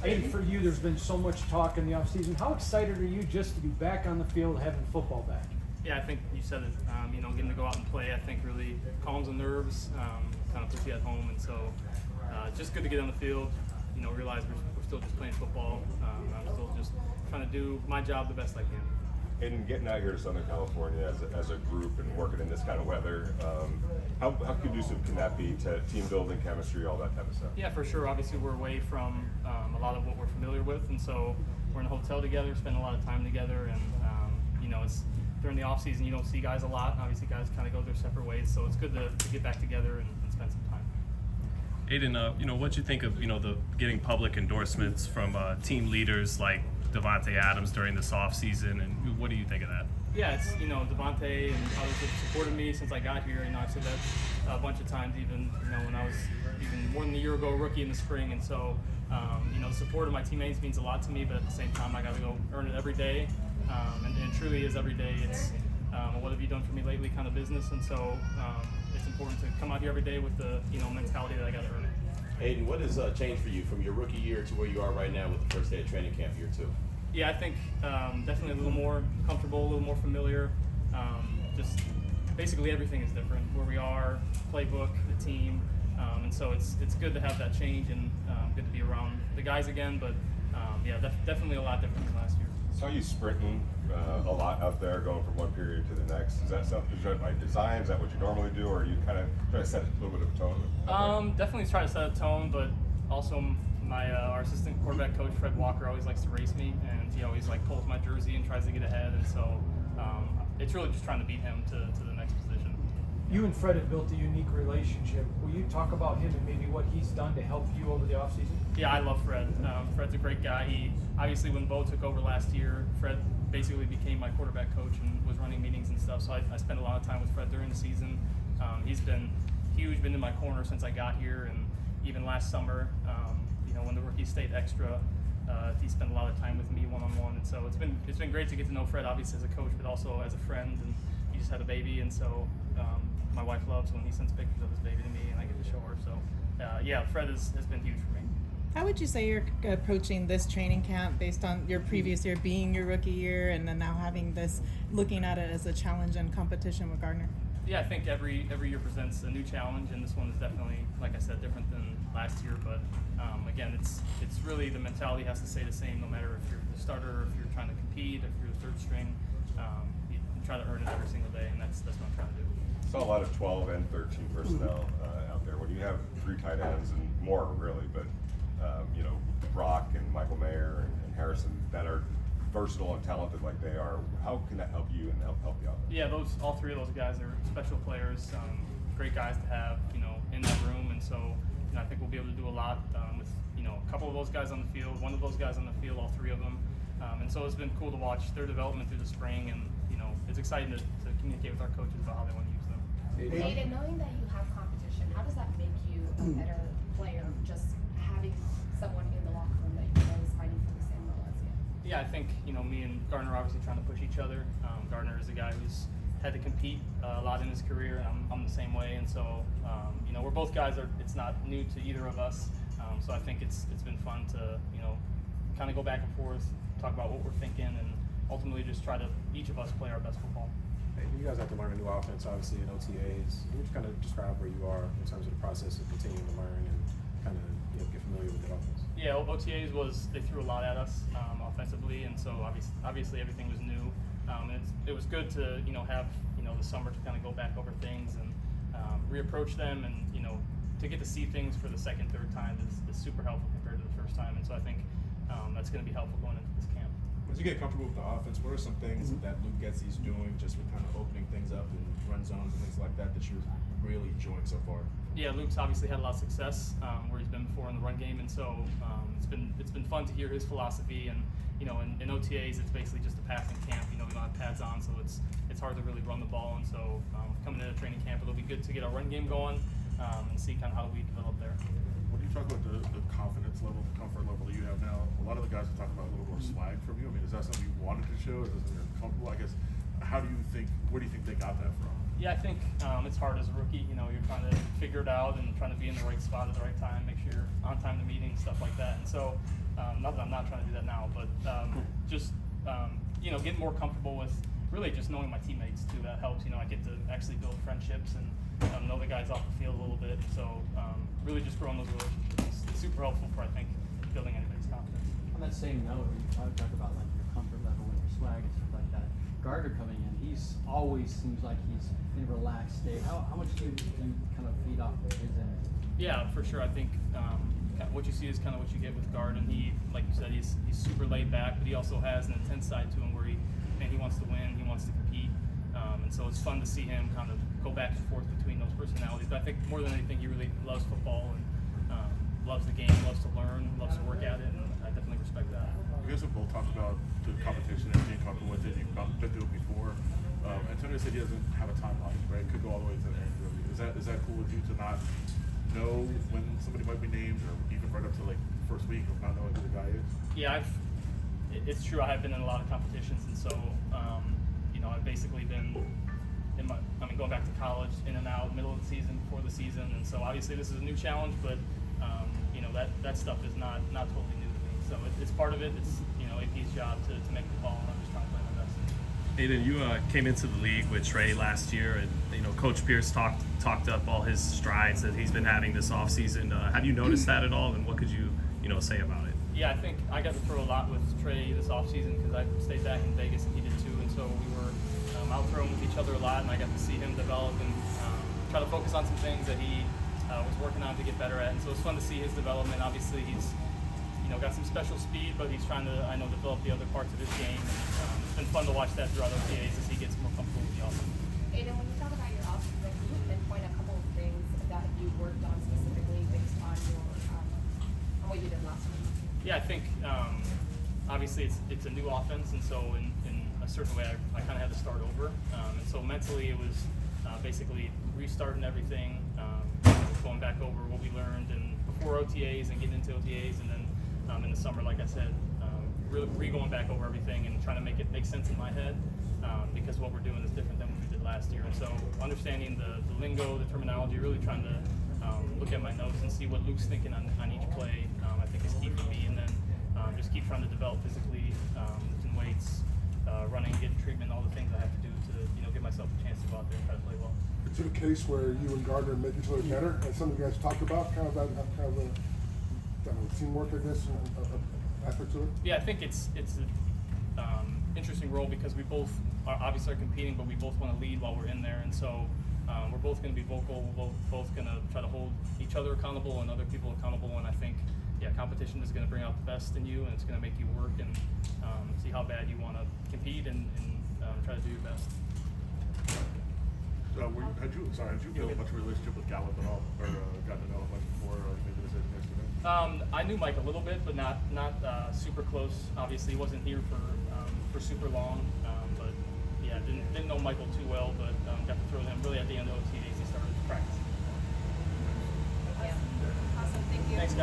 Aidan, for you, there's been so much talk in the offseason. How excited are you just to be back on the field, having football back? Yeah, I think you said it. Getting to go out and play, I think really calms the nerves, kind of puts you at home, and so just good to get on the field. Realize we're still just playing football. I'm still just trying to do my job the best I can. And getting out here to Southern California as a group and working in this kind of weather, how conducive can that be to team building, chemistry, all that type of stuff? Yeah, for sure. Obviously, we're away from a lot of what we're familiar with, and so we're in a hotel together, spend a lot of time together, and it's during the off season you don't see guys a lot. Obviously, guys kind of go their separate ways, so it's good to get back together and spend some time. Aidan, what you think of the getting public endorsements from team leaders like Davante Adams during this offseason, and what do you think of that? Yeah, it's Davante and others have supported me since I got here. I've said that a bunch of times, even when I was even more than a year ago, rookie in the spring, and so the support of my teammates means a lot to me. But at the same time, I got to go earn it every day, and it truly is every day. It's what have you done for me lately kind of business, and so it's important to come out here every day with the mentality that I got to earn it. Aidan, what has changed for you from your rookie year to where you are right now with the first day of training camp year 2? Yeah, I think definitely a little more comfortable, a little more familiar. Just basically everything is different. Where we are, playbook, the team, and so it's good to have that change and good to be around the guys again. But definitely a lot different than last year. Saw you sprinting a lot out there, going from one period to the next. Is that something by design? Is that what you normally do, or are you kind of try to set a little bit of a tone? Definitely try to set a tone, but also our assistant quarterback coach Fred Walker always likes to race me, and he always pulls my jersey and tries to get ahead, and so it's really just trying to beat him to the next position. You and Fred have built a unique relationship. Will you talk about him and maybe what he's done to help you over the offseason? Yeah, I love Fred. Fred's a great guy. He obviously, when Bo took over last year, Fred basically became my quarterback coach and was running meetings and stuff. So I spent a lot of time with Fred during the season. He's been huge, been in my corner since I got here, and even last summer, when the rookies stayed extra, he spent a lot of time with me one-on-one, and so it's been great to get to know Fred, obviously as a coach, but also as a friend. And he just had a baby, and so my wife loves when he sends pictures of his baby to me, and I get to show her. So Fred has been huge for me. How would you say you're approaching this training camp based on your previous year being your rookie year, and then now having this, looking at it as a challenge and competition with Gardner? Yeah, I think every year presents a new challenge, and this one is definitely, like I said, different than last year. But again, it's really the mentality has to stay the same, no matter if you're the starter, or if you're trying to compete, if you're the third string. You try to earn it every single day, and that's what I'm trying to do. Saw a lot of 12 and 13 personnel out there. When you have 3 tight ends and more, really, but Brock and Michael Mayer and Harrison that are versatile and talented like they are, how can that help you and help the offense? Yeah, all 3 of those guys are special players, great guys to have, in that room, and so I think we'll be able to do a lot with a couple of those guys on the field, one of those guys on the field, all 3 of them, and so it's been cool to watch their development through the spring, and it's exciting to communicate with our coaches about how they want to use them. Aidan, knowing that you have competition, how does that make you a better player? Just having someone in the locker room that you know is fighting for the same goal as you. Yeah, I think me and Gardner are obviously trying to push each other. Gardner is a guy who's had to compete a lot in his career, and I'm the same way. And so we're both guys it's not new to either of us. So I think it's been fun to kind of go back and forth, talk about what we're thinking, and ultimately just try to each of us play our best football. Hey, you guys have to learn a new offense, obviously, in OTAs. Can you kind of describe where you are in terms of the process of continuing to learn and kind of get familiar with the offense? Yeah, OTAs they threw a lot at us offensively, and so obviously everything was new. And it was good to have the summer to kind of go back over things and reapproach them, and to get to see things for the second, third time is super helpful compared to the first time. And so I think that's going to be helpful going into this camp. As you get comfortable with the offense, what are some things that Luke Getsy's doing just with kind of opening things up and run zones and things like that you're really enjoying so far? Yeah, Luke's obviously had a lot of success where he's been before in the run game, and so it's been fun to hear his philosophy. And in OTAs, it's basically just a passing camp. We don't have pads on, so it's hard to really run the ball. And so coming into training camp, it'll be good to get our run game going and see kind of how we develop there. When you talk about the confidence level, the comfort level that you have now, a lot of the guys are talking about a little more swag from you. I mean, is that something you wanted to show? Is that something you're comfortable? I guess, where do you think they got that from? Yeah, I think it's hard as a rookie. You're trying to figure it out and trying to be in the right spot at the right time, make sure you're on time to meetings, stuff like that. And so not that I'm not trying to do that now, but just you know, getting more comfortable with really just knowing my teammates too. That helps. You know, I get to actually build friendships and know the guys off the field a little bit. So really just growing those relationships is super helpful for, I think, building anybody's confidence. On that same note, when you talk about like your comfort level and your swag and stuff like that, Gardner coming in, he's always seems like he's in a relaxed state. How much do you kind of feed off of his energy? Yeah, for sure. I think what you see is kind of what you get with Gard, and he, like you said, he's super laid back, but he also has an intense side to him where he wants to win, he wants to compete, and so it's fun to see him kind of go back and forth between those personalities. But I think more than anything, he really loves football and loves the game, loves to learn, loves to work at it, and I definitely respect that. You guys have both talked about the competition and being comfortable with it. You've been through it before. Antonio said he doesn't have a timeline, right? It could go all the way to the end. Is that cool with you to not know when somebody might be named, or even right up to like the first week of not knowing who the guy is? Yeah, it's true. I have been in a lot of competitions, and so you know, I've basically been going back to college, in and out, middle of the season, before the season, and so obviously this is a new challenge, but you know, that stuff is not totally new to me. So it's part of it. It's, you know, AP's job to make the call, and I'm just trying to play my best. Aidan, you came into the league with Trey last year, and you know Coach Pierce talked up all his strides that he's been having this offseason. Have you noticed that at all, and what could you say about it? Yeah, I think I got to throw a lot with Trey this offseason because I stayed back in Vegas and he did too, and so we were out throwing with each other a lot, and I got to see him develop and try to focus on some things that he was working on to get better at, and so it's fun to see his development. Obviously, he's got some special speed, but he's trying to, I know, develop the other parts of his game. And, it's been fun to watch that throughout OTAs as he gets more comfortable with the offense. Aidan, when you talk about your offseason, can you pinpoint a couple of things that you worked on specifically based on your on what you did last week? Yeah, I think obviously it's a new offense, and so in a certain way I kind of had to start over. And so mentally it was basically restarting everything, going back over what we learned and before OTAs and getting into OTAs, and then in the summer, like I said, really going back over everything and trying to make it make sense in my head, because what we're doing is different than what we did last year. And so understanding the lingo, the terminology, really trying to look at my notes and see what Luke's thinking on each play, I think is key for me. And then just keep trying to develop physically, lifting weights, running, getting treatment, all the things I have to do to give myself a chance to go out there and try to play well. Is it a case where you and Gardner make each other better, as some of you guys talked about, kind of a teamwork, I guess, effort to it? Yeah, I think it's an interesting role because we both are obviously competing, but we both want to lead while we're in there, and so we're both going to be vocal. We're both going to try to hold each other accountable and other people accountable. And I think, competition is going to bring out the best in you, and it's going to make you work and see how bad you want to compete and try to do your best. Had you built much of a relationship with Gallup at all, or gotten to know him much before, or maybe this is yesterday? I knew Mike a little bit, but not super close. Obviously, he wasn't here for super long, but didn't know Michael too well. But got to throw him really at the end of OTAs. He started practicing. Awesome. Thank you. Thanks, guys.